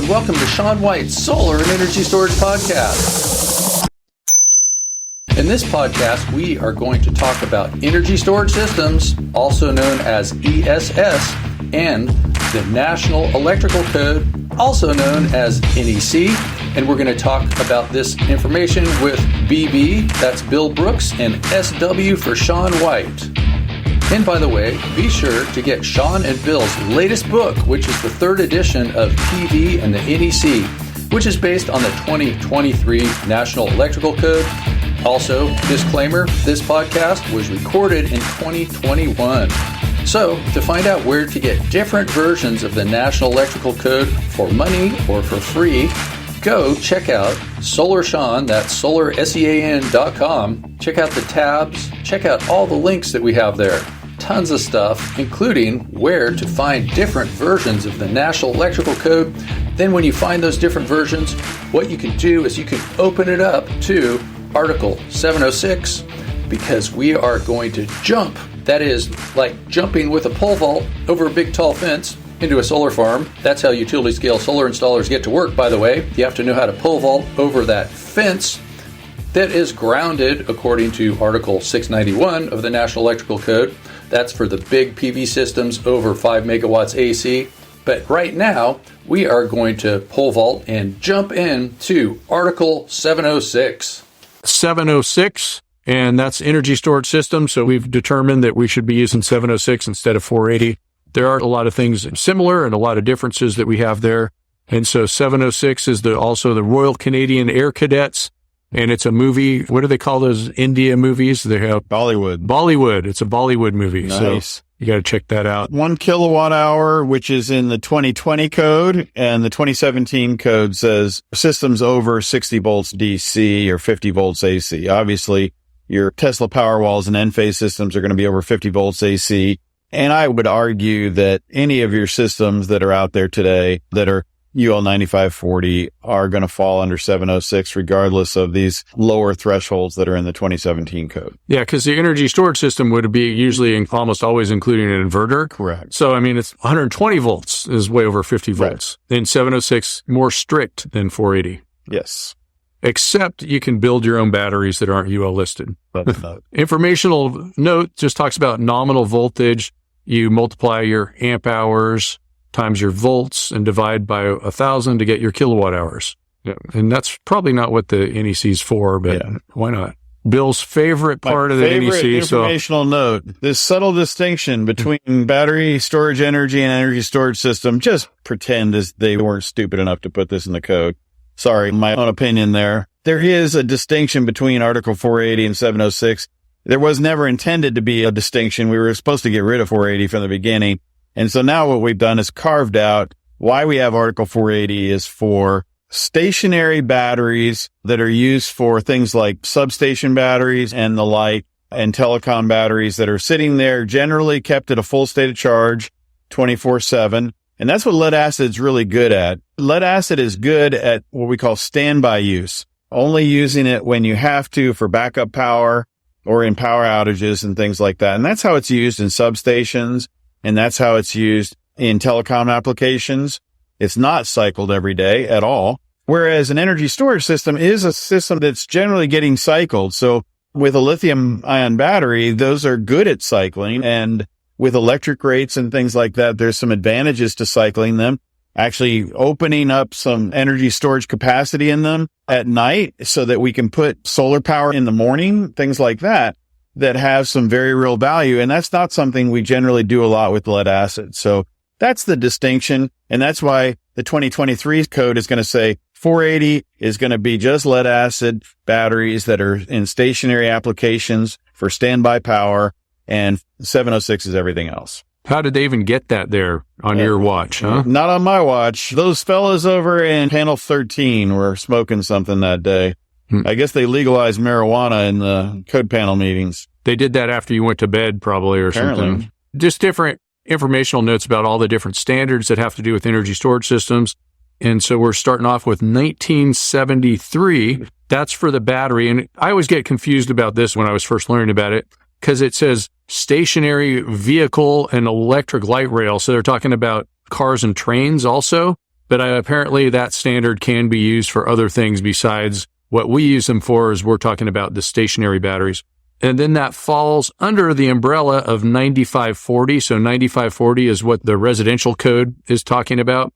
welcome to Sean White's Solar and Energy Storage Podcast. In this podcast, we are going to talk about energy storage systems, also known as ESS, and the National Electrical Code, also known as NEC. And we're going to talk about this information with BB, that's Bill Brooks, and SW for Sean White. And by the way, be sure to get Sean and Bill's latest book, which is the third edition of PV and the NEC, which is based on the 2023 National Electrical Code. Also, disclaimer, this podcast was recorded in 2021. So, to find out where to get different versions of the National Electrical Code for money or for free, go check out SolarSean, that's solarsean.com. Check out the tabs, check out all the links that we have there. Tons of stuff, including where to find different versions of the National Electrical Code. Then when you find those different versions, what you can do is you can open it up to Article 706, because we are going to jump. That is like jumping with a pole vault over a big tall fence into a solar farm. That's how utility scale solar installers get to work, by the way. You have to know how to pole vault over that fence that is grounded according to Article 691 of the National Electrical Code. That's for the big PV systems over 5 megawatts AC. But right now, we are going to pole vault and jump into Article 706. 706, and that's energy storage system. So we've determined that we should be using 706 instead of 480. There are a lot of things similar and a lot of differences that we have there. And so 706 is also the Royal Canadian Air Cadets. And it's a movie. What do they call those India movies? They have Bollywood. It's a Bollywood movie. Nice. So you got to check that out. 1 kilowatt hour, which is in the 2020 code, and the 2017 code says systems over 60 volts DC or 50 volts AC. Obviously, your Tesla Powerwalls and Enphase systems are going to be over 50 volts AC. And I would argue that any of your systems that are out there today that are UL 9540 are going to fall under 706 regardless of these lower thresholds that are in the 2017 code. Yeah, because the energy storage system would be usually almost always including an inverter. Correct. So, I mean, it's 120 volts is way over 50 volts. Right. Then 706, more strict than 480. Yes. Except you can build your own batteries that aren't UL listed. Informational note just talks about nominal voltage. You multiply your amp hours times your volts and divide by 1,000 to get your kilowatt hours. Yeah. And that's probably not what the NEC is for, but why not? Bill's favorite part of the NEC. Informational note, this subtle distinction between battery storage energy and energy storage system, just pretend as they weren't stupid enough to put this in the code. Sorry, my own opinion there. There is a distinction between Article 480 and 706. There was never intended to be a distinction. We were supposed to get rid of 480 from the beginning. And so now what we've done is carved out why we have Article 480 is for stationary batteries that are used for things like substation batteries and the like, and telecom batteries that are sitting there, generally kept at a full state of charge 24/7. And that's what lead acid's really good at. Lead acid is good at what we call standby use, only using it when you have to for backup power or in power outages and things like that. And that's how it's used in substations. And that's how it's used in telecom applications. It's not cycled every day at all. Whereas an energy storage system is a system that's generally getting cycled. So with a lithium ion battery, those are good at cycling. And with electric rates and things like that, there's some advantages to cycling them. Actually opening up some energy storage capacity in them at night so that we can put solar power in the morning, things like that have some very real value. And that's not something we generally do a lot with lead acid. So that's the distinction. And that's why the 2023 code is going to say 480 is going to be just lead acid batteries that are in stationary applications for standby power. And 706 is everything else. How did they even get that there on your watch, huh? Not on my watch. Those fellas over in panel 13 were smoking something that day. I guess they legalized marijuana in the code panel meetings. They did that after you went to bed, probably, or something. Just different informational notes about all the different standards that have to do with energy storage systems. And so we're starting off with 1973. That's for the battery. And I always get confused about this when I was first learning about it, because it says stationary vehicle and electric light rail. So they're talking about cars and trains also. But apparently that standard can be used for other things besides what we use them for, is we're talking about the stationary batteries. And then that falls under the umbrella of 9540. So 9540 is what the residential code is talking about.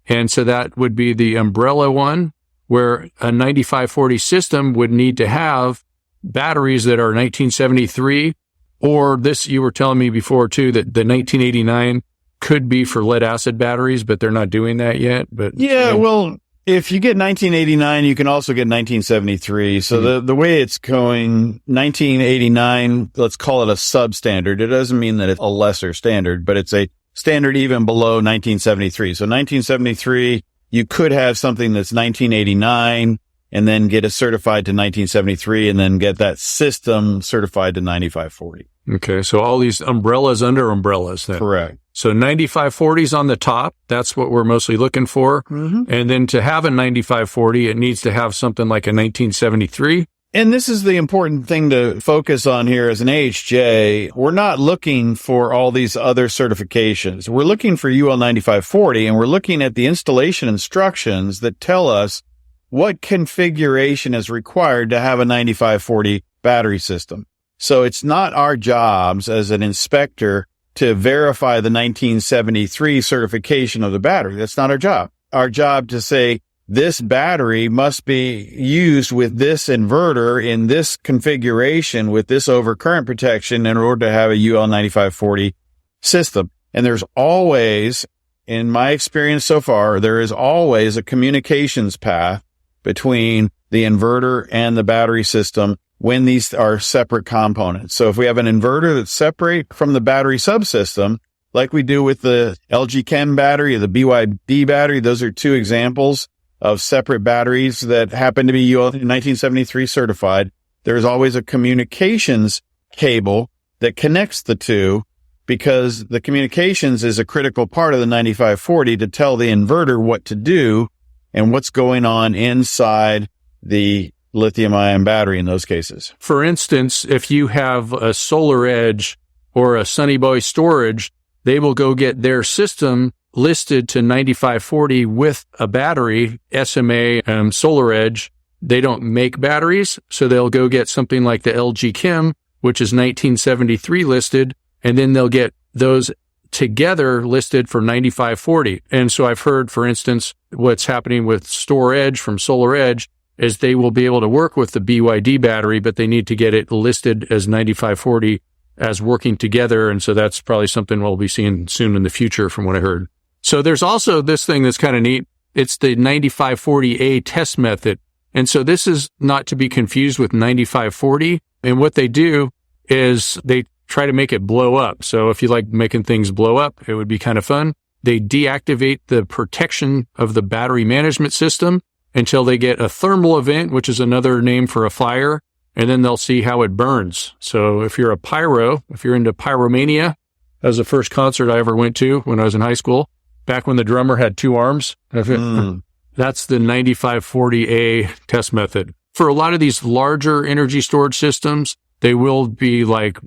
And so that would be the umbrella one, where a 9540 system would need to have batteries that are 1973, or this, you were telling me before too, that the 1989 could be for lead acid batteries, but they're not doing that yet. But yeah, well, if you get 1989, you can also get 1973. So the way it's going, 1989, let's call it a substandard. It doesn't mean that it's a lesser standard, but it's a standard even below 1973. So 1973, you could have something that's 1989 and then get it certified to 1973 and then get that system certified to 9540. Okay. So all these umbrellas under umbrellas then. Correct. So 9540 is on the top. That's what we're mostly looking for. Mm-hmm. And then to have a 9540, it needs to have something like a 1973. And this is the important thing to focus on here as an AHJ. We're not looking for all these other certifications. We're looking for UL 9540, and we're looking at the installation instructions that tell us what configuration is required to have a 9540 battery system. So it's not our jobs as an inspector to verify the 1973 certification of the battery. That's not our job. Our job to say, this battery must be used with this inverter in this configuration with this overcurrent protection in order to have a UL 9540 system. And there's always, in my experience so far, there is always a communications path between the inverter and the battery system when these are separate components. So if we have an inverter that's separate from the battery subsystem, like we do with the LG Chem battery or the BYD battery, those are two examples of separate batteries that happen to be UL 1973 certified. There's always a communications cable that connects the two, because the communications is a critical part of the 9540 to tell the inverter what to do and what's going on inside the lithium-ion battery in those cases. For instance, if you have a Solar Edge or a Sunny Boy storage, they will go get their system listed to 9540 with a battery, SMA, Solar Edge. They don't make batteries, so they'll go get something like the LG Chem, which is 1973 listed, and then they'll get those together listed for 9540. And so I've heard, for instance, what's happening with Store Edge from Solar Edge is they will be able to work with the BYD battery, but they need to get it listed as 9540 as working together. And so that's probably something we'll be seeing soon in the future from what I heard. So there's also this thing that's kind of neat. It's the 9540A test method. And so this is not to be confused with 9540. And what they do is they try to make it blow up. So if you like making things blow up, it would be kind of fun. They deactivate the protection of the battery management system until they get a thermal event, which is another name for a fire, and then they'll see how it burns. So if you're if you're into pyromania, that was the first concert I ever went to when I was in high school, back when the drummer had two arms. That's the 9540A test method. For a lot of these larger energy storage systems, they will be like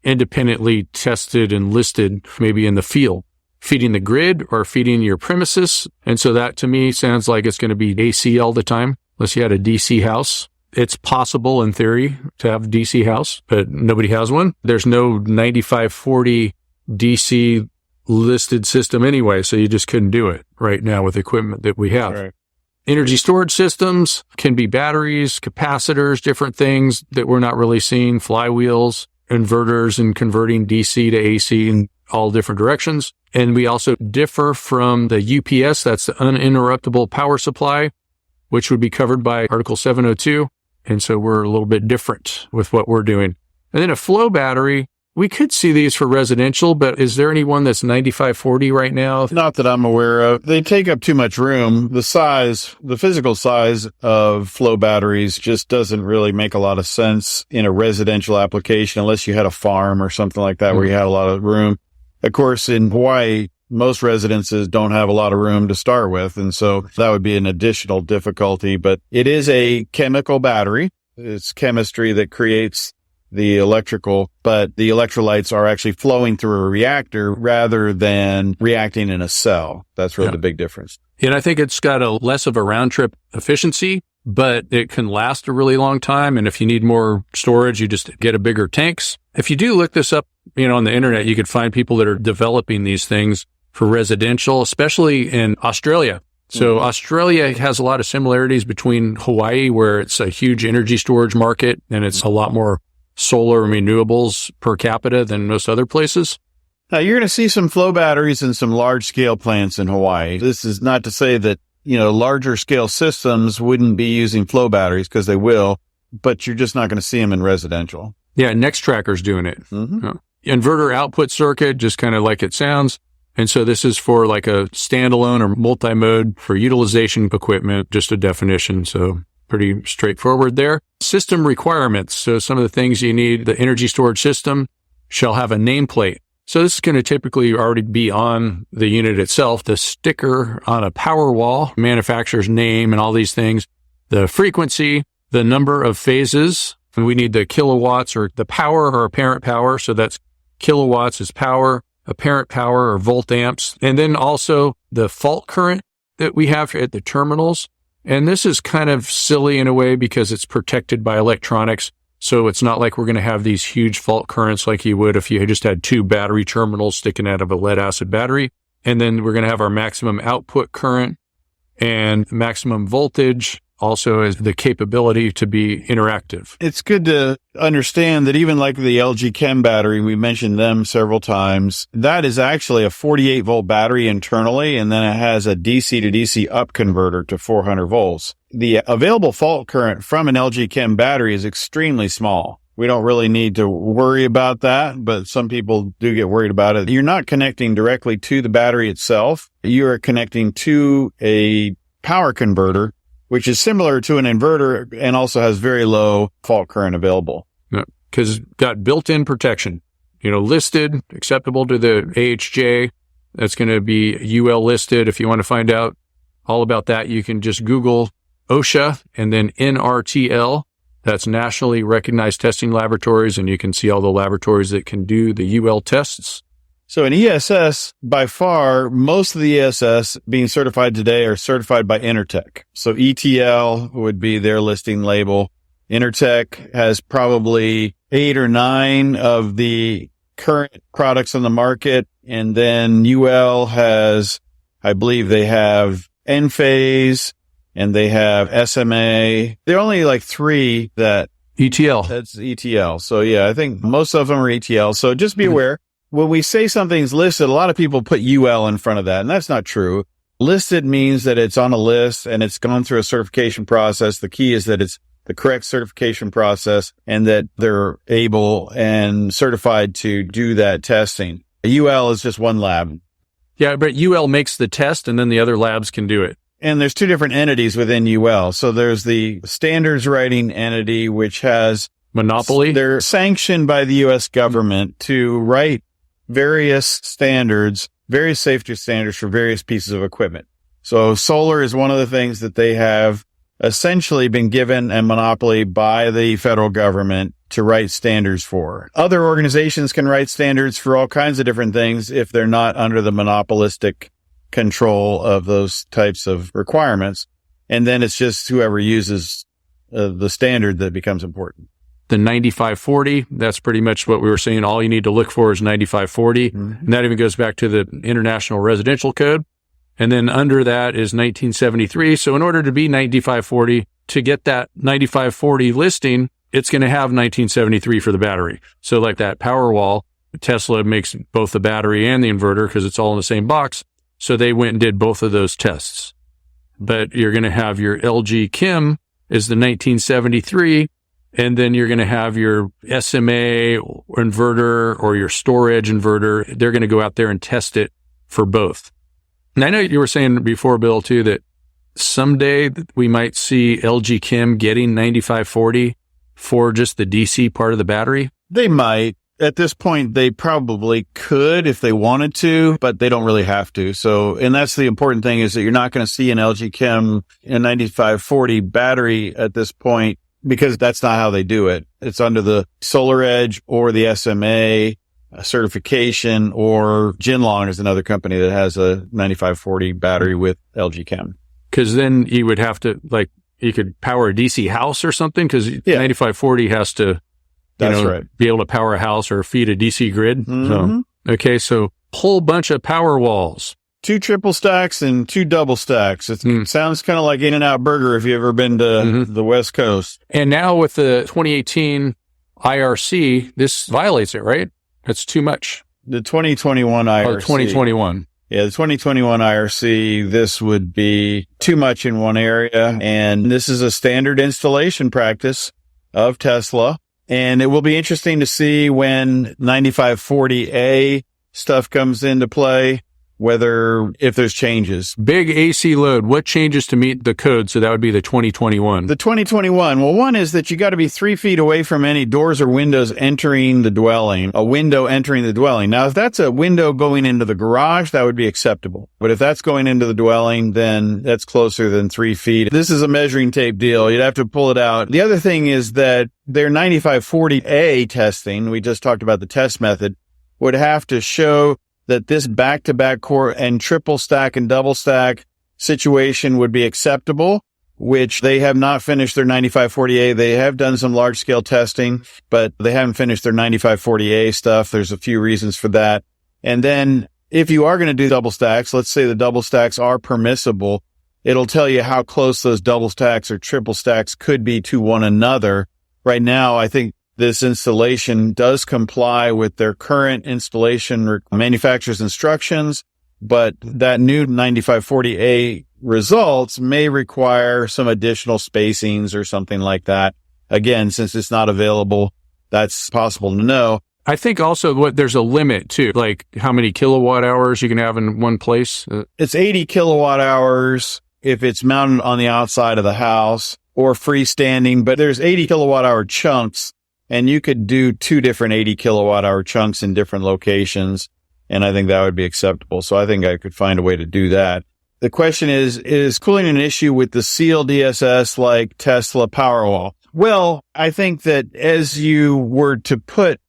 independently tested and listed maybe in the field, feeding the grid or feeding your premises. And so that to me sounds like it's going to be AC all the time, unless you had a DC house. It's possible in theory to have a DC house, but nobody has one. There's no 9540 DC listed system anyway, so you just couldn't do it right now with equipment that we have. Right. Energy storage systems can be batteries, capacitors, different things that we're not really seeing, flywheels, inverters, and converting DC to AC in all different directions. And we also differ from the UPS, that's the uninterruptible power supply, which would be covered by Article 702. And so we're a little bit different with what we're doing. And then a flow battery, we could see these for residential, but is there anyone that's 9540 right now? Not that I'm aware of. They take up too much room. The physical size of flow batteries just doesn't really make a lot of sense in a residential application unless you had a farm or something like that where you had a lot of room. Of course, in Hawaii, most residences don't have a lot of room to start with, and so that would be an additional difficulty. But it is a chemical battery. It's chemistry that creates the electrical, but the electrolytes are actually flowing through a reactor rather than reacting in a cell. That's really the big difference. And I think it's got a less of a round trip efficiency, but it can last a really long time. And if you need more storage, you just get a bigger tanks. If you do look this up, on the internet, you could find people that are developing these things for residential, especially in Australia. So Australia has a lot of similarities between Hawaii, where it's a huge energy storage market and it's a lot more solar and renewables per capita than most other places. Now, you're going to see some flow batteries in some large scale plants in Hawaii. This is not to say that, larger scale systems wouldn't be using flow batteries, because they will, but you're just not going to see them in residential. Yeah, NexTracker's doing it. Inverter output circuit, just kind of like it sounds. And so this is for like a standalone or multi-mode for utilization equipment, just a definition. So pretty straightforward there. System requirements. So some of the things you need, the energy storage system shall have a nameplate. So this is going to typically already be on the unit itself, the sticker on a Powerwall, manufacturer's name and all these things, the frequency, the number of phases. And we need the kilowatts or the power or apparent power. So that's kilowatts is power, apparent power or volt amps. And then also the fault current that we have at the terminals. And this is kind of silly in a way because it's protected by electronics. So it's not like we're going to have these huge fault currents like you would if you just had two battery terminals sticking out of a lead acid battery. And then we're going to have our maximum output current and maximum voltage, also as the capability to be interactive. It's good to understand that even like the LG Chem battery, we mentioned them several times, that is actually a 48 volt battery internally, and then it has a DC to DC up converter to 400 volts. The available fault current from an LG Chem battery is extremely small. We don't really need to worry about that, but some people do get worried about it. You're not connecting directly to the battery itself. You are connecting to a power converter, which is similar to an inverter and also has very low fault current available. Because got built-in protection, listed, acceptable to the AHJ. That's going to be UL listed. If you want to find out all about that, you can just Google OSHA and then NRTL. That's nationally recognized testing laboratories, and you can see all the laboratories that can do the UL tests. So in ESS, by far, most of the ESS being certified today are certified by Intertech. So ETL would be their listing label. Intertech has probably 8 or 9 of the current products on the market. And then UL has, I believe they have Enphase and they have SMA. There are only like 3 that ETL. That's ETL. So yeah, I think most of them are ETL. So just be aware. When we say something's listed, a lot of people put UL in front of that, and that's not true. Listed means that it's on a list and it's gone through a certification process. The key is that it's the correct certification process and that they're able and certified to do that testing. UL is just one lab. Yeah, but UL makes the test and then the other labs can do it. And there's 2 different entities within UL. So there's the standards writing entity, which has monopoly. They're sanctioned by the U.S. government to write various standards, various safety standards for various pieces of equipment. So solar is one of the things that they have essentially been given a monopoly by the federal government to write standards for. Other organizations can write standards for all kinds of different things if they're not under the monopolistic control of those types of requirements. And then it's just whoever uses the standard that becomes important. The 9540, that's pretty much what we were saying. All you need to look for is 9540. And that even goes back to the International Residential Code. And then under that is 1973. So in order to be 9540, to get that 9540 listing, it's going to have 1973 for the battery. So like that Powerwall, Tesla makes both the battery and the inverter because it's all in the same box. So they went and did both of those tests. But you're going to have your LG Chem is the 1973. And then you're going to have your SMA inverter or your storage inverter. They're going to go out there and test it for both. And I know you were saying before, Bill, too, that someday we might see LG Chem getting 9540 for just the DC part of the battery. They might. At this point, they probably could if they wanted to, but they don't really have to. So, and that's the important thing is that you're not going to see an LG Chem, a 9540 battery at this point because that's not how they do it. It's under the Solar Edge or the SMA certification, or Ginlong is another company that has a 9540 battery with LG Chem. Because then you would have to, like, you could power a DC house or something, because 9540 has to, be able to power a house or feed a DC grid. Mm-hmm. So, okay, so whole bunch of Powerwalls. 2 triple stacks and 2 double stacks. It sounds kind of like In-N-Out Burger if you've ever been to the West Coast. And now with the 2018 IRC, this violates it, right? That's too much. The 2021 IRC. Oh, 2021. Yeah, the 2021 IRC, this would be too much in one area. And this is a standard installation practice of Tesla. And it will be interesting to see when 9540A stuff comes into play, if there's changes. Big AC load. What changes to meet the code? So that would be the 2021. The 2021. Well, one is that you got to be 3 feet away from any doors or windows entering the dwelling, a window entering the dwelling. Now, if that's a window going into the garage, that would be acceptable. But if that's going into the dwelling, then that's closer than 3 feet. This is a measuring tape deal. You'd have to pull it out. The other thing is that their 9540A testing, we just talked about the test method, would have to show that this back-to-back core and triple stack and double stack situation would be acceptable, which they have not finished their 9540A. They have done some large-scale testing, but they haven't finished their 9540A stuff. There's a few reasons for that. And then if you are going to do double stacks, let's say the double stacks are permissible, it'll tell you how close those double stacks or triple stacks could be to one another. Right now, I think this installation does comply with their current installation manufacturer's instructions, but that new 9540A results may require some additional spacings or something like that. Again, since it's not available, that's possible to know. I think also there's a limit too, like how many kilowatt hours you can have in one place. It's 80 kilowatt hours if it's mounted on the outside of the house or freestanding, but there's 80 kilowatt hour chunks. And you could do 2 different 80 kilowatt hour chunks in different locations. And I think that would be acceptable. So I think I could find a way to do that. The question is cooling an issue with the sealed ESS like Tesla Powerwall? Well, I think that as you were to put,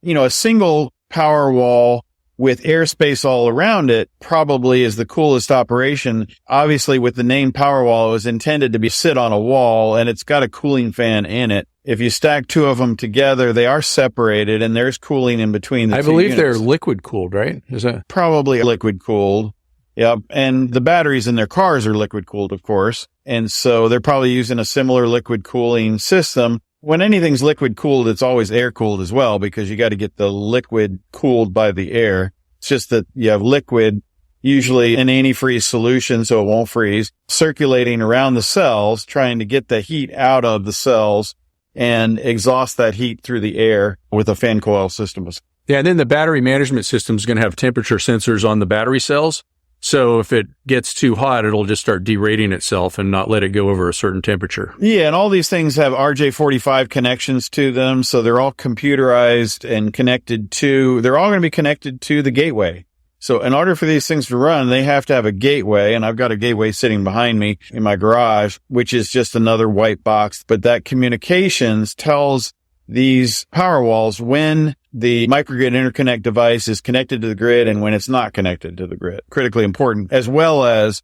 a single Powerwall with airspace all around it probably is the coolest operation. Obviously, with the name Powerwall, it was intended to be sit on a wall and it's got a cooling fan in it. If you stack 2 of them together, they are separated and there's cooling in between the 2 I believe units. They're liquid cooled, right? Is that probably liquid cooled? Yep. And the batteries in their cars are liquid cooled, of course. And so they're probably using a similar liquid cooling system. When anything's liquid cooled, it's always air cooled as well, because you got to get the liquid cooled by the air. It's just that you have liquid, usually an antifreeze solution, so it won't freeze, circulating around the cells, trying to get the heat out of the cells and exhaust that heat through the air with a fan coil system. Yeah, and then the battery management system is going to have temperature sensors on the battery cells. So if it gets too hot, it'll just start derating itself and not let it go over a certain temperature. Yeah, and all these things have RJ45 connections to them, so they're all computerized and they're all going to be connected to the gateway. So in order for these things to run, they have to have a gateway, and I've got a gateway sitting behind me in my garage, which is just another white box. But that communications tells these Powerwalls when the microgrid interconnect device is connected to the grid and when it's not connected to the grid. Critically important, as well as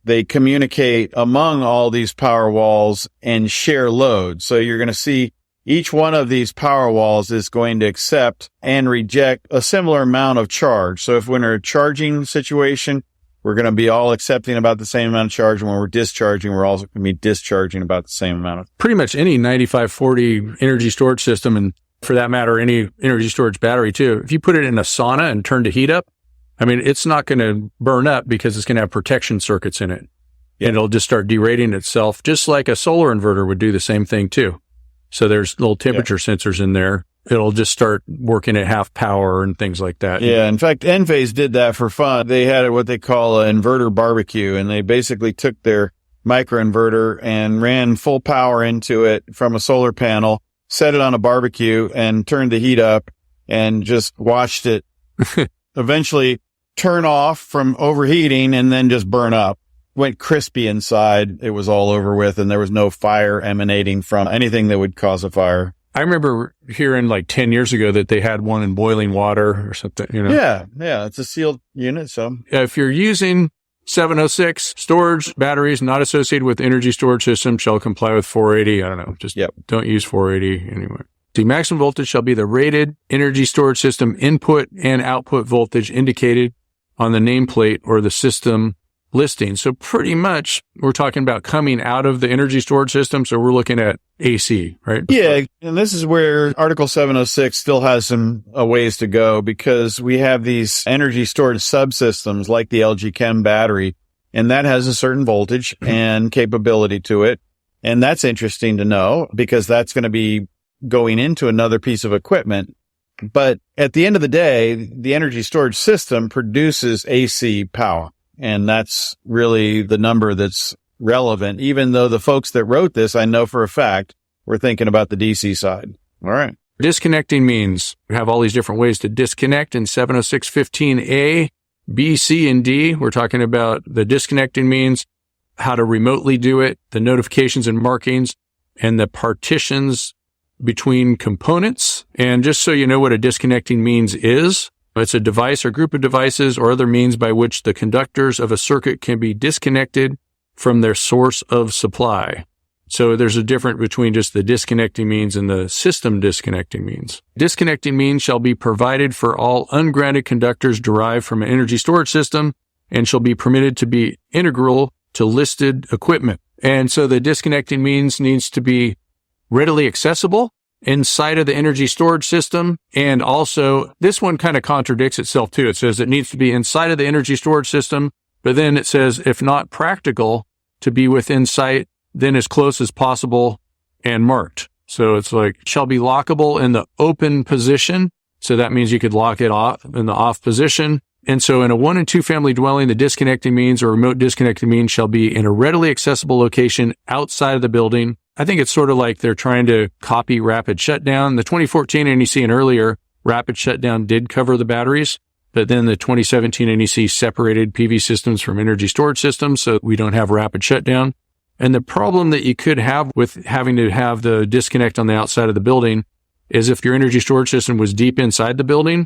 they communicate among all these Powerwalls and share load. So you're going to see each one of these Powerwalls is going to accept and reject a similar amount of charge. So if we're in a charging situation, we're going to be all accepting about the same amount of charge. And when we're discharging, we're also going to be discharging about the same amount of. Pretty much any 9540 energy storage system, and for that matter, any energy storage battery too. If you put it in a sauna and turn the heat up, it's not going to burn up because it's going to have protection circuits in it. Yeah. And it'll just start derating itself, just like a solar inverter would do the same thing too. So there's little temperature sensors in there. It'll just start working at half power and things like that. Yeah. In fact, Enphase did that for fun. They had what they call an inverter barbecue, and they basically took their microinverter and ran full power into it from a solar panel, set it on a barbecue and turned the heat up and just watched it eventually turn off from overheating and then just burn up. went crispy inside, it was all over with, and there was no fire emanating from anything that would cause a fire. I remember hearing like 10 years ago that they had one in boiling water or something, Yeah, it's a sealed unit, so. If you're using 706, storage batteries not associated with energy storage system shall comply with 480. I don't know. Just don't use 480 anyway. The maximum voltage shall be the rated energy storage system input and output voltage indicated on the nameplate or the system listing. So pretty much we're talking about coming out of the energy storage system. So we're looking at AC, right? Yeah. And this is where Article 706 still has some ways to go, because we have these energy storage subsystems like the LG Chem battery, and that has a certain voltage and capability to it. And that's interesting to know, because that's going to be going into another piece of equipment. But at the end of the day, the energy storage system produces AC power. And that's really the number that's relevant, even though the folks that wrote this, I know for a fact, were thinking about the DC side. All right. Disconnecting means we have all these different ways to disconnect in 706.15a, B, C, and D. We're talking about the disconnecting means, how to remotely do it, the notifications and markings, and the partitions between components. And just so you know what a disconnecting means is, it's a device or group of devices or other means by which the conductors of a circuit can be disconnected from their source of supply. So there's a difference between just the disconnecting means and the system disconnecting means. Disconnecting means shall be provided for all ungrounded conductors derived from an energy storage system and shall be permitted to be integral to listed equipment. And so the disconnecting means needs to be readily accessible inside of the energy storage system. And also, this one kind of contradicts itself too. It says it needs to be inside of the energy storage system, but then it says, if not practical to be within sight, then as close as possible and marked. So it's like, shall be lockable in the open position. So that means you could lock it off in the off position. And so in a 1 and 2 family dwelling, the disconnecting means or remote disconnecting means shall be in a readily accessible location outside of the building. I think it's sort of like they're trying to copy rapid shutdown. The 2014 NEC and earlier, rapid shutdown did cover the batteries, but then the 2017 NEC separated PV systems from energy storage systems, so we don't have rapid shutdown. And the problem that you could have with having to have the disconnect on the outside of the building is if your energy storage system was deep inside the building,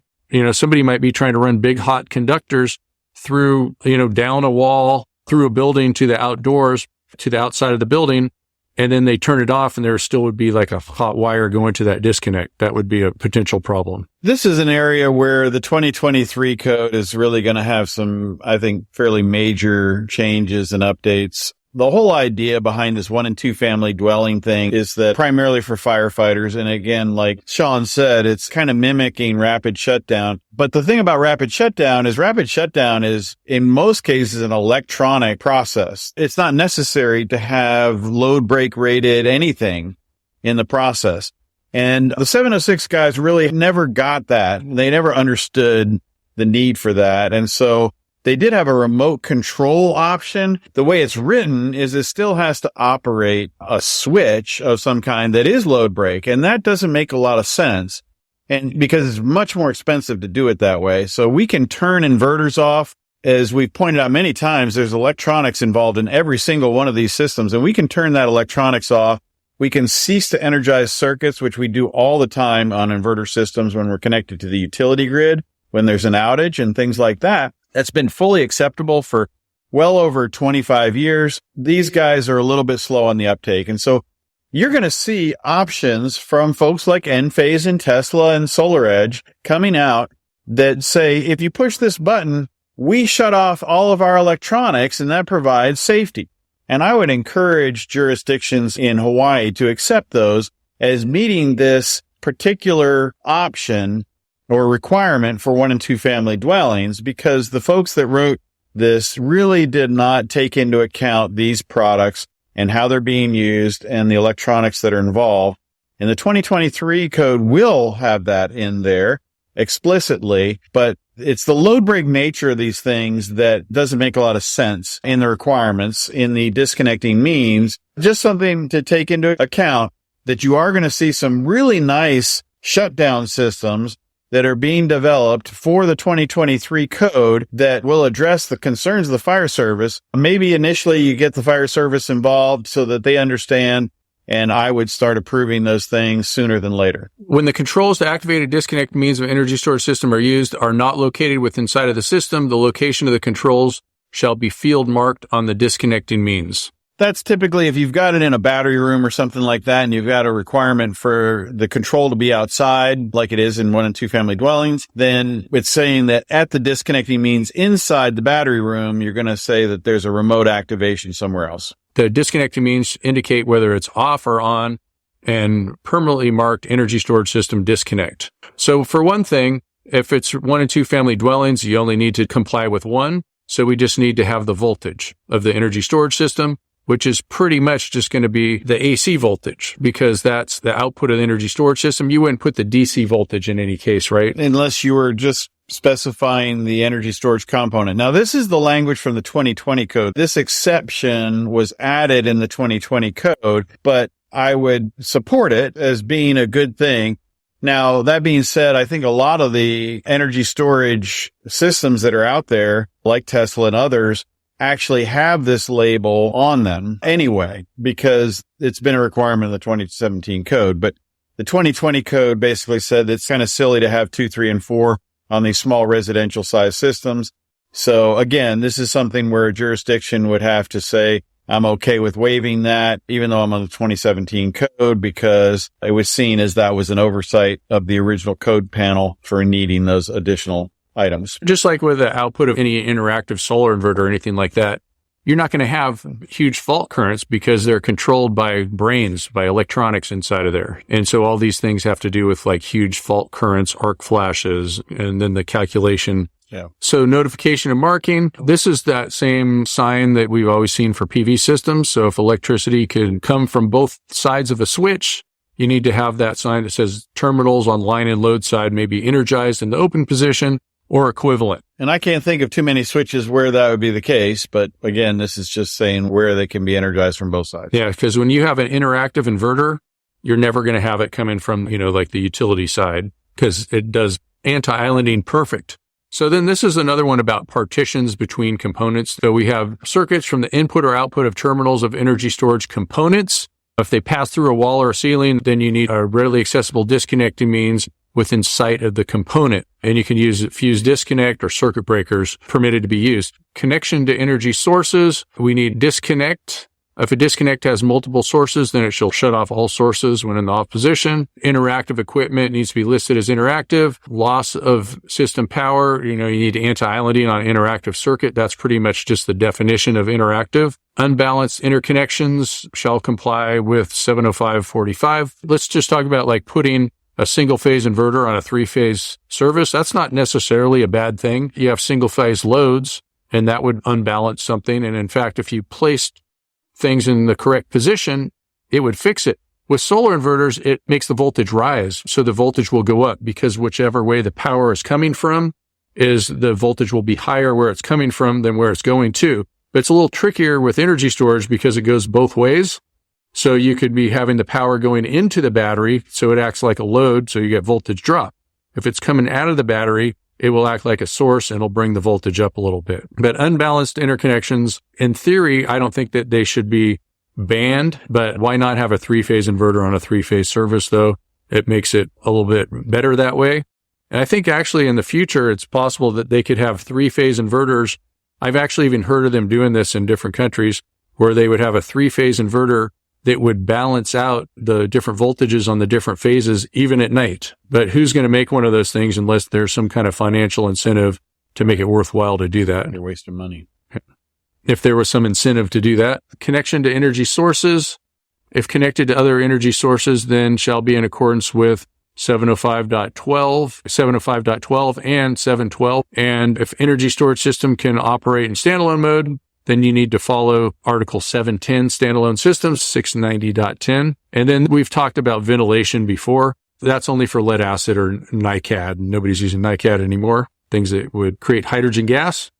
somebody might be trying to run big hot conductors through, down a wall, through a building to the outdoors, to the outside of the building. And then they turn it off and there still would be like a hot wire going to that disconnect. That would be a potential problem. This is an area where the 2023 code is really going to have some, I think, fairly major changes and updates. The whole idea behind this 1 and 2 family dwelling thing is that primarily for firefighters. And again, like Sean said, it's kind of mimicking rapid shutdown. But the thing about rapid shutdown is in most cases an electronic process. It's not necessary to have load break rated anything in the process. And the 706 guys really never got that. They never understood the need for that. And so they did have a remote control option. The way it's written is it still has to operate a switch of some kind that is load break. And that doesn't make a lot of sense. And because it's much more expensive to do it that way. So we can turn inverters off. As we've pointed out many times, there's electronics involved in every single one of these systems. And we can turn that electronics off. We can cease to energize circuits, which we do all the time on inverter systems when we're connected to the utility grid, when there's an outage and things like that. That's been fully acceptable for well over 25 years. These guys are a little bit slow on the uptake. And so you're going to see options from folks like Enphase and Tesla and SolarEdge coming out that say, if you push this button, we shut off all of our electronics and that provides safety. And I would encourage jurisdictions in Hawaii to accept those as meeting this particular option or requirement for 1 and 2 family dwellings, because the folks that wrote this really did not take into account these products and how they're being used and the electronics that are involved. And the 2023 code will have that in there explicitly, but it's the load break nature of these things that doesn't make a lot of sense in the requirements in the disconnecting means. Just something to take into account that you are going to see some really nice shutdown systems that are being developed for the 2023 code that will address the concerns of the fire service. Maybe initially you get the fire service involved so that they understand, and I would start approving those things sooner than later. When the controls to activate a disconnect means of energy storage system are used are not located within inside of the system, the location of the controls shall be field marked on the disconnecting means. That's typically if you've got it in a battery room or something like that, and you've got a requirement for the control to be outside, like it is in 1 and 2 family dwellings, then it's saying that at the disconnecting means inside the battery room, you're going to say that there's a remote activation somewhere else. The disconnecting means indicate whether it's off or on, and permanently marked energy storage system disconnect. So for one thing, if it's 1 and 2 family dwellings, you only need to comply with one. So we just need to have the voltage of the energy storage system, which is pretty much just going to be the AC voltage, because that's the output of the energy storage system. You wouldn't put the DC voltage in any case, right? Unless you were just specifying the energy storage component. Now, this is the language from the 2020 code. This exception was added in the 2020 code, but I would support it as being a good thing. Now, that being said, I think a lot of the energy storage systems that are out there, like Tesla and others, actually have this label on them anyway, because it's been a requirement of the 2017 code. But the 2020 code basically said it's kind of silly to have 2, 3, and 4 on these small residential size systems. So again, this is something where a jurisdiction would have to say, I'm okay with waiving that, even though I'm on the 2017 code, because it was seen as that was an oversight of the original code panel for needing those additional items. Just like with the output of any interactive solar inverter or anything like that, you're not going to have huge fault currents because they're controlled by brains, by electronics inside of there. And so all these things have to do with like huge fault currents, arc flashes, and then the calculation. Yeah. So notification and marking, this is that same sign that we've always seen for PV systems. So if electricity can come from both sides of a switch, you need to have that sign that says terminals on line and load side may be energized in the open position or equivalent. And I can't think of too many switches where that would be the case. But again, this is just saying where they can be energized from both sides. Yeah, because when you have an interactive inverter, you're never going to have it coming from, like the utility side, because it does anti-islanding perfect. So then this is another one about partitions between components. So we have circuits from the input or output of terminals of energy storage components. If they pass through a wall or a ceiling, then you need a readily accessible disconnecting means within sight of the component. And you can use fuse disconnect or circuit breakers permitted to be used. Connection to energy sources, we need disconnect. If a disconnect has multiple sources, then it shall shut off all sources when in the off position. Interactive equipment needs to be listed as interactive. Loss of system power, you need anti-islanding on an interactive circuit. That's pretty much just the definition of interactive. Unbalanced interconnections shall comply with 70545. Let's just talk about like putting a single phase inverter on a 3-phase service. That's not necessarily a bad thing. You have single phase loads, and that would unbalance something. And in fact, if you placed things in the correct position, it would fix it. With solar inverters, it makes the voltage rise. So the voltage will go up because whichever way the power is coming from is the voltage will be higher where it's coming from than where it's going to. But it's a little trickier with energy storage because it goes both ways. So you could be having the power going into the battery, so it acts like a load, so you get voltage drop. If it's coming out of the battery, it will act like a source and it'll bring the voltage up a little bit. But unbalanced interconnections, in theory, I don't think that they should be banned, but why not have a 3-phase inverter on a 3-phase service though? It makes it a little bit better that way. And I think actually in the future, it's possible that they could have 3-phase inverters. I've actually even heard of them doing this in different countries where they would have a 3-phase inverter that would balance out the different voltages on the different phases, even at night. But who's going to make one of those things unless there's some kind of financial incentive to make it worthwhile to do that? You're wasting money. If there was some incentive to do that. Connection to energy sources. If connected to other energy sources, then shall be in accordance with 705.12, 705.12 and 712. And if energy storage system can operate in standalone mode, then you need to follow Article 710, standalone systems, 690.10. And then we've talked about ventilation before. That's only for lead acid or NiCad. Nobody's using NiCad anymore. Things that would create hydrogen gas.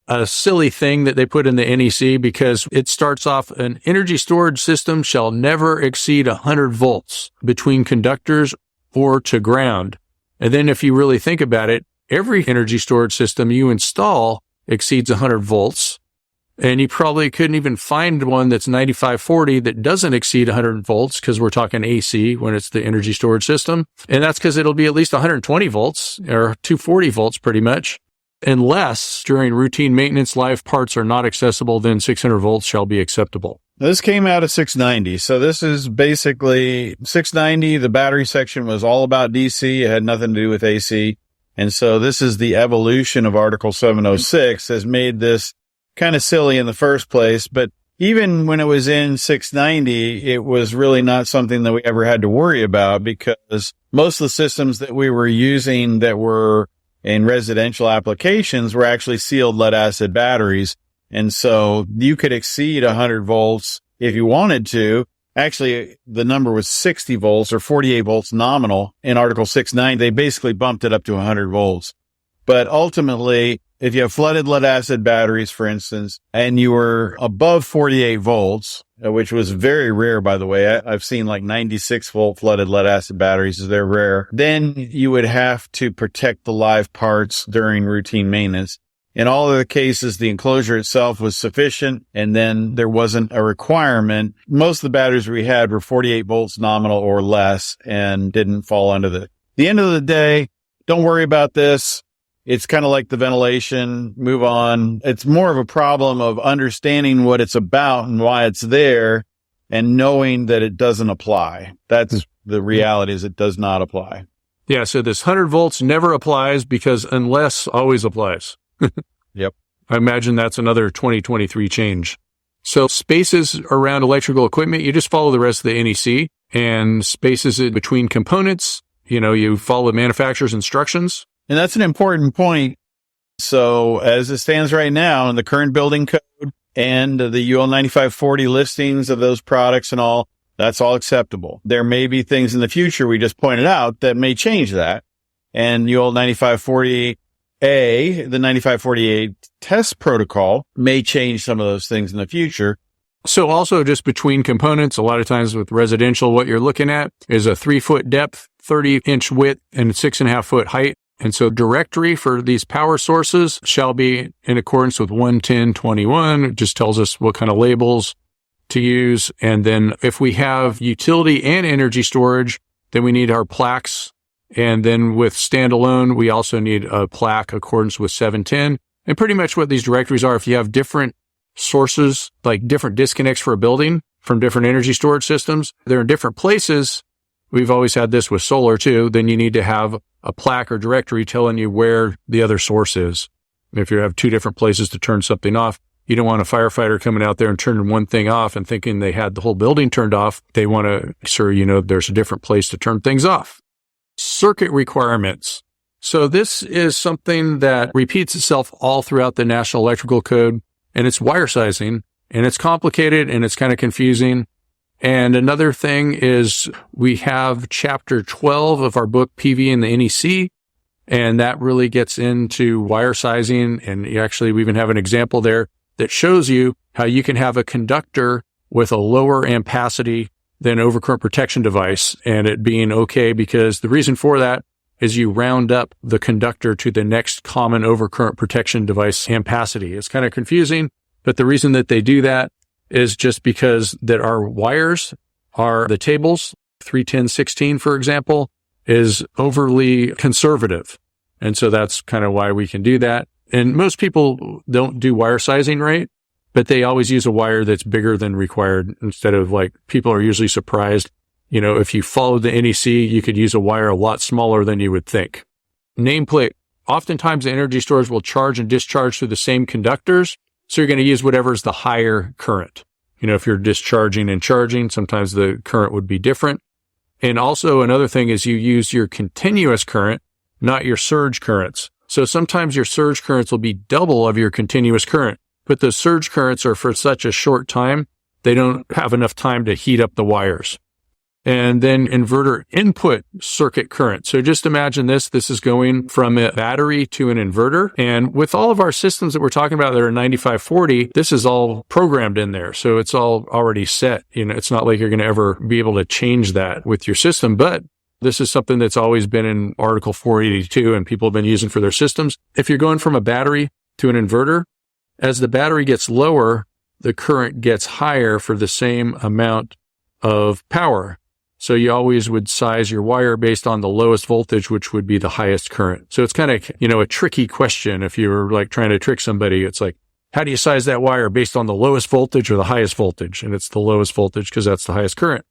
A silly thing that they put in the NEC because it starts off, an energy storage system shall never exceed 100 volts between conductors or to ground. And then if you really think about it, every energy storage system you install exceeds 100 volts. And you probably couldn't even find one that's 9540 that doesn't exceed 100 volts because we're talking AC when it's the energy storage system. And that's because it'll be at least 120 volts or 240 volts pretty much. Unless during routine maintenance live parts are not accessible, then 600 volts shall be acceptable. This came out of 690. So this is basically 690. The battery section was all about DC. It had nothing to do with AC. And so this is the evolution of Article 706 has made this kind of silly in the first place. But even when it was in 690, it was really not something that we ever had to worry about because most of the systems that we were using that were in residential applications were actually sealed lead acid batteries. And so you could exceed 100 volts if you wanted to. Actually, the number was 60 volts or 48 volts nominal in Article 6.9. They basically bumped it up to 100 volts. But ultimately, if you have flooded lead acid batteries, for instance, and you were above 48 volts, which was very rare, by the way, I've seen like 96 volt flooded lead acid batteries. They're rare. Then you would have to protect the live parts during routine maintenance. In all of the cases, the enclosure itself was sufficient, and then there wasn't a requirement. Most of the batteries we had were 48 volts nominal or less and didn't fall under the end of the day. Don't worry about this. It's kind of like the ventilation. Move on. It's more of a problem of understanding what it's about and why it's there and knowing that it doesn't apply. That's the reality, is it does not apply. Yeah. So this 100 volts never applies because unless always applies. Yep. I imagine that's another 2023 change. So spaces around electrical equipment, you just follow the rest of the NEC, and spaces in between components, you follow the manufacturer's instructions. And that's an important point. So as it stands right now in the current building code and the UL 9540 listings of those products and all, that's all acceptable. There may be things in the future we just pointed out that may change that. And UL 9540 the 9548 test protocol may change some of those things in the future. So also just between components, a lot of times with residential, what you're looking at is a 3-foot depth, 30-inch width, and 6.5-foot height. And so directory for these power sources shall be in accordance with 11021. It just tells us what kind of labels to use. And then if we have utility and energy storage, then we need our plaques. And then with standalone, we also need a plaque accordance with 710. And pretty much what these directories are, if you have different sources, like different disconnects for a building from different energy storage systems, they're in different places. We've always had this with solar too. Then you need to have a plaque or directory telling you where the other source is. If you have two different places to turn something off, you don't want a firefighter coming out there and turning one thing off and thinking they had the whole building turned off. They want to make sure, there's a different place to turn things off. Circuit requirements. So this is something that repeats itself all throughout the National Electrical Code, and it's wire sizing, and it's complicated, and it's kind of confusing. And another thing is we have chapter 12 of our book, PV and the NEC, and that really gets into wire sizing. And actually, we even have an example there that shows you how you can have a conductor with a lower ampacity than overcurrent protection device, and it being okay because the reason for that is you round up the conductor to the next common overcurrent protection device ampacity. It's kind of confusing, but the reason that they do that is just because that our wires are the tables, 31016, for example, is overly conservative. And so that's kind of why we can do that. And most people don't do wire sizing right, but they always use a wire that's bigger than required instead of people are usually surprised. If you followed the NEC, you could use a wire a lot smaller than you would think. Nameplate. Oftentimes the energy storage will charge and discharge through the same conductors. So you're going to use whatever's the higher current. If you're discharging and charging, sometimes the current would be different. And also another thing is you use your continuous current, not your surge currents. So sometimes your surge currents will be double of your continuous current. But the surge currents are for such a short time, they don't have enough time to heat up the wires. And then inverter input circuit current. So just imagine this is going from a battery to an inverter. And with all of our systems that we're talking about that are 9540, this is all programmed in there. So it's all already set. It's not like you're going to ever be able to change that with your system. But This is something that's always been in Article 482 and people have been using for their systems. If you're going from a battery to an inverter, as the battery gets lower, the current gets higher for the same amount of power. So you always would size your wire based on the lowest voltage, which would be the highest current. So it's kind of, a tricky question. If you were like trying to trick somebody, it's like, how do you size that wire based on the lowest voltage or the highest voltage? And it's the lowest voltage because that's the highest current.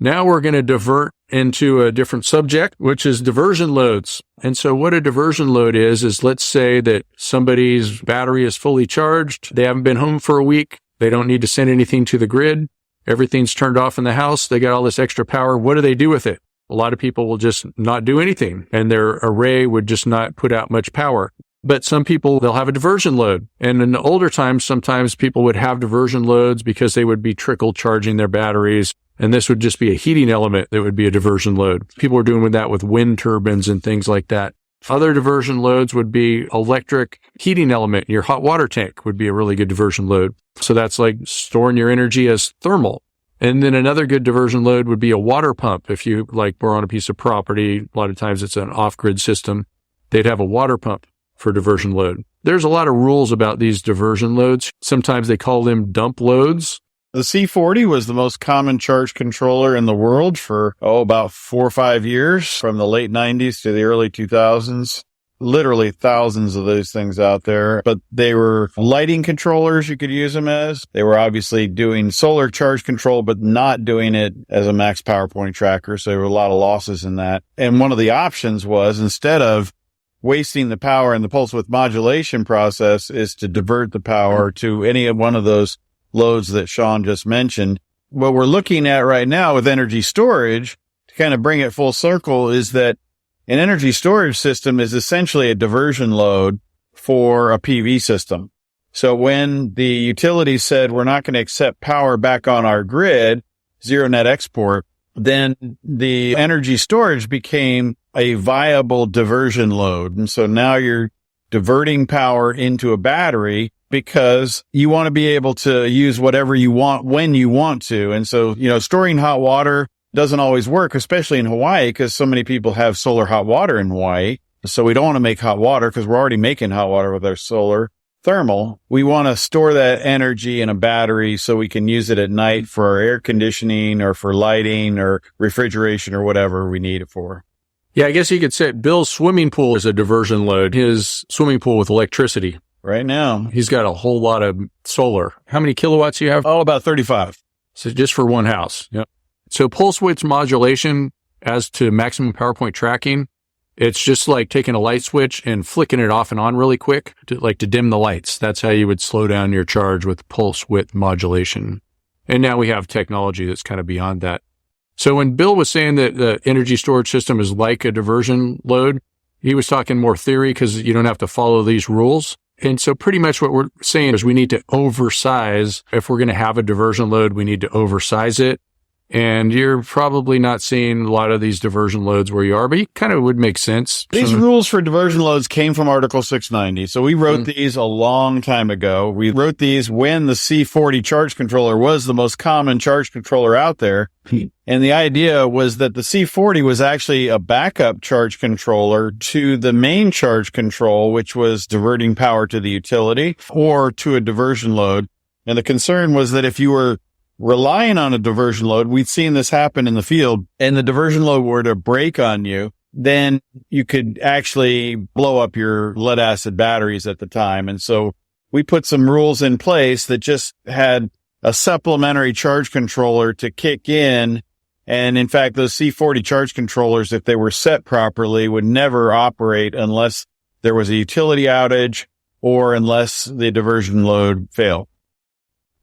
Now we're going to divert into a different subject, which is diversion loads. And so what a diversion load is let's say that somebody's battery is fully charged. They haven't been home for a week. They don't need to send anything to the grid. Everything's turned off in the house. They got all this extra power. What do they do with it? A lot of people will just not do anything, and their array would just not put out much power. But some people, they'll have a diversion load. And in the older times, sometimes people would have diversion loads because they would be trickle charging their batteries. And this would just be a heating element that would be a diversion load. People were doing that with wind turbines and things like that. Other diversion loads would be electric heating element. Your hot water tank would be a really good diversion load. So that's like storing your energy as thermal. And then another good diversion load would be a water pump. If you were on a piece of property, a lot of times it's an off-grid system, they'd have a water pump for diversion load. There's a lot of rules about these diversion loads. Sometimes they call them dump loads. The C40 was the most common charge controller in the world for, about 4 or 5 years, from the late 90s to the early 2000s. Literally thousands of those things out there, but they were lighting controllers. You could use them as. They were obviously doing solar charge control, but not doing it as a max power point tracker. So there were a lot of losses in that. And one of the options was, instead of wasting the power in the pulse width modulation process, is to divert the power to any one of those loads that Sean just mentioned. What we're looking at right now with energy storage, to kind of bring it full circle, is that an energy storage system is essentially a diversion load for a PV system. So when the utility said we're not going to accept power back on our grid, zero net export, then the energy storage became a viable diversion load. And so now you're diverting power into a battery because you want to be able to use whatever you want when you want to. And so, storing hot water doesn't always work, especially in Hawaii, because so many people have solar hot water in Hawaii. So we don't want to make hot water because we're already making hot water with our solar thermal. We want to store that energy in a battery so we can use it at night for our air conditioning or for lighting or refrigeration or whatever we need it for. Yeah, I guess you could say Bill's swimming pool is a diversion load. His swimming pool with electricity. Right now, he's got a whole lot of solar. How many kilowatts do you have? Oh, about 35. So just for one house. Yep. So pulse width modulation as to maximum power point tracking, it's just like taking a light switch and flicking it off and on really quick to dim the lights. That's how you would slow down your charge with pulse width modulation. And now we have technology that's kind of beyond that. So when Bill was saying that the energy storage system is like a diversion load, he was talking more theory because you don't have to follow these rules. And so pretty much what we're saying is we need to oversize. If we're going to have a diversion load, we need to oversize it. And you're probably not seeing a lot of these diversion loads where you are, but it kind of would make sense. These rules for diversion loads came from Article 690. So we wrote these a long time ago. We wrote these when the C40 charge controller was the most common charge controller out there. And the idea was that the C40 was actually a backup charge controller to the main charge control, which was diverting power to the utility or to a diversion load. And the concern was that if you were relying on a diversion load, we'd seen this happen in the field, and the diversion load were to break on you, then you could actually blow up your lead acid batteries at the time. And so we put some rules in place that just had a supplementary charge controller to kick in. And in fact, those C40 charge controllers, if they were set properly, would never operate unless there was a utility outage or unless the diversion load failed.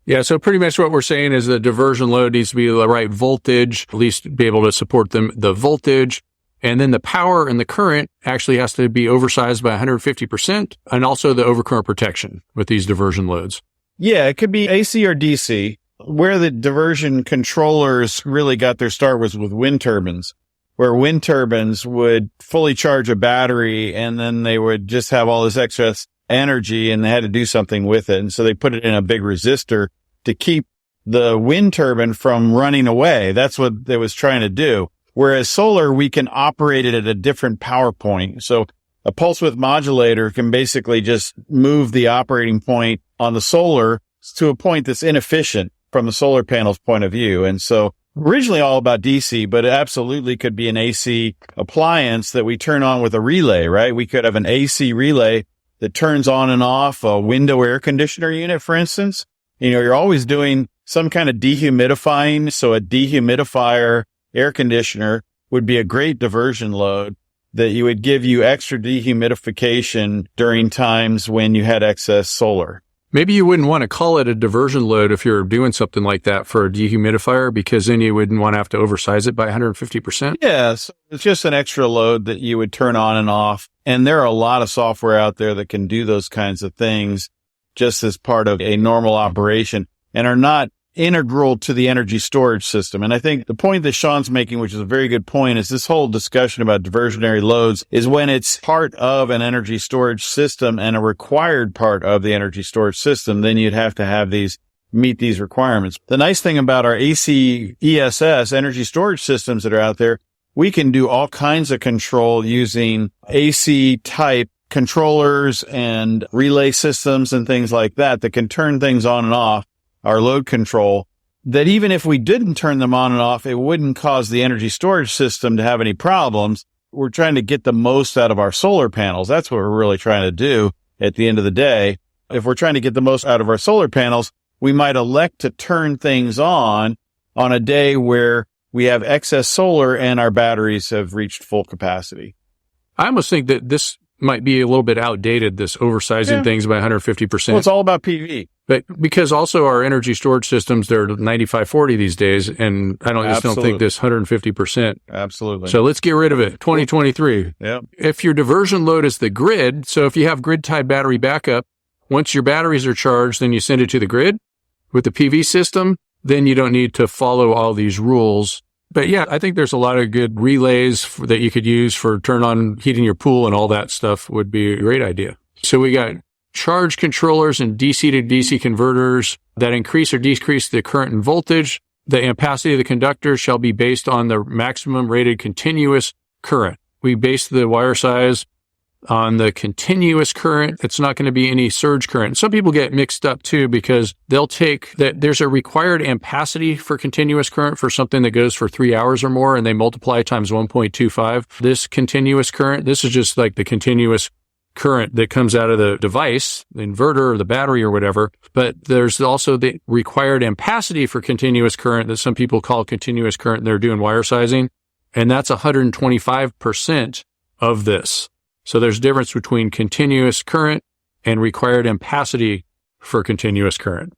Yeah, so pretty much what we're saying is the diversion load needs to be the right voltage, at least be able to support the voltage. And then the power and the current actually has to be oversized by 150%, and also the overcurrent protection with these diversion loads. Yeah, it could be AC or DC. Where the diversion controllers really got their start was with wind turbines, where wind turbines would fully charge a battery and then they would just have all this excess energy and they had to do something with it. And so they put it in a big resistor to keep the wind turbine from running away. That's what they was trying to do. Whereas solar, we can operate it at a different power point. So a pulse width modulator can basically just move the operating point on the solar to a point that's inefficient from the solar panel's point of view. And so originally all about DC, but it absolutely could be an AC appliance that we turn on with a relay, right? We could have an AC relay that turns on and off a window air conditioner unit, for instance. You're always doing some kind of dehumidifying. So a dehumidifier air conditioner would be a great diversion load that you would give you extra dehumidification during times when you had excess solar. Maybe you wouldn't want to call it a diversion load if you're doing something like that for a dehumidifier, because then you wouldn't want to have to oversize it by 150%. Yes, it's just an extra load that you would turn on and off. And there are a lot of software out there that can do those kinds of things just as part of a normal operation and are not integral to the energy storage system. And I think the point that Sean's making, which is a very good point, is this whole discussion about diversionary loads is when it's part of an energy storage system and a required part of the energy storage system, then you'd have to have meet these requirements. The nice thing about our AC ESS energy storage systems that are out there, we can do all kinds of control using AC type controllers and relay systems and things like that can turn things on and off. Our load control, that even if we didn't turn them on and off, it wouldn't cause the energy storage system to have any problems. We're trying to get the most out of our solar panels. That's what we're really trying to do at the end of the day. If we're trying to get the most out of our solar panels, we might elect to turn things on a day where we have excess solar and our batteries have reached full capacity. I almost think that this might be a little bit outdated, this oversizing things by 150%. Well, it's all about PV. But because also our energy storage systems, they're 95-40 these days, and I don't think this 150%. Absolutely. So let's get rid of it. 2023. Yep. If your diversion load is the grid, so if you have grid-tied battery backup, once your batteries are charged, then you send it to the grid with the PV system, then you don't need to follow all these rules. But yeah, I think there's a lot of good relays that you could use for turn on heating your pool, and all that stuff would be a great idea. So we got charge controllers and DC to DC converters that increase or decrease the current and voltage. The ampacity of the conductor shall be based on the maximum rated continuous current. We base the wire size on the continuous current. It's not going to be any surge current. Some people get mixed up too, because they'll take that there's a required ampacity for continuous current for something that goes for 3 hours or more, and they multiply times 1.25. This continuous current, this is just like the continuous current that comes out of the device, the inverter or the battery or whatever. But there's also the required ampacity for continuous current that some people call continuous current. They're doing wire sizing, and that's 125% of this. So there's a difference between continuous current and required ampacity for continuous current.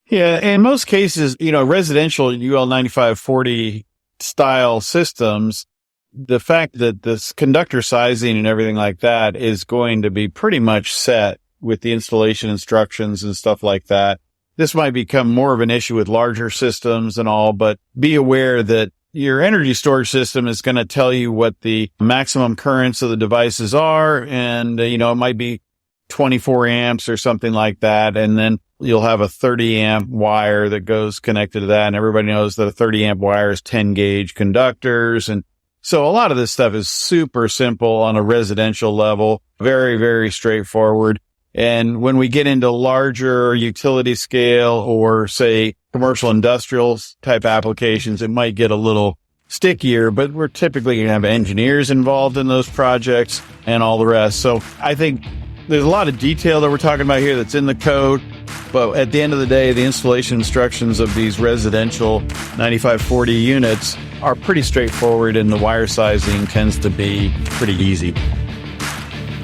Yeah, in most cases, residential UL 9540 style systems, the fact that this conductor sizing and everything like that is going to be pretty much set with the installation instructions and stuff like that. This might become more of an issue with larger systems and all, but be aware that your energy storage system is going to tell you what the maximum currents of the devices are. And, it might be 24 amps or something like that. And then you'll have a 30 amp wire that goes connected to that. And everybody knows that a 30 amp wire is 10 gauge conductors. And so a lot of this stuff is super simple on a residential level, very, very straightforward. And when we get into larger utility scale or say commercial industrial type applications, it might get a little stickier, but we're typically going to have engineers involved in those projects and all the rest. So I think there's a lot of detail that we're talking about here that's in the code, but at the end of the day, the installation instructions of these residential 9540 units are pretty straightforward, and the wire sizing tends to be pretty easy.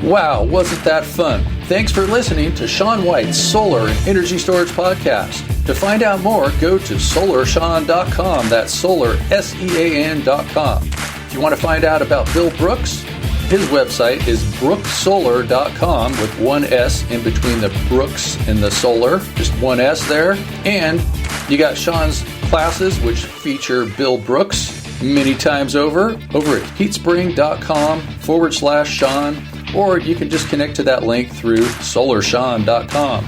Wow, wasn't that fun? Thanks for listening to Sean White's Solar and Energy Storage Podcast. To find out more, go to solarsean.com. That's solar, SEAN.com. If you want to find out about Bill Brooks, his website is brooksolar.com with one S in between the Brooks and the solar, just one S there. And you got Sean's classes, which feature Bill Brooks many times over at heatspring.com/Sean. Or you can just connect to that link through solarsean.com.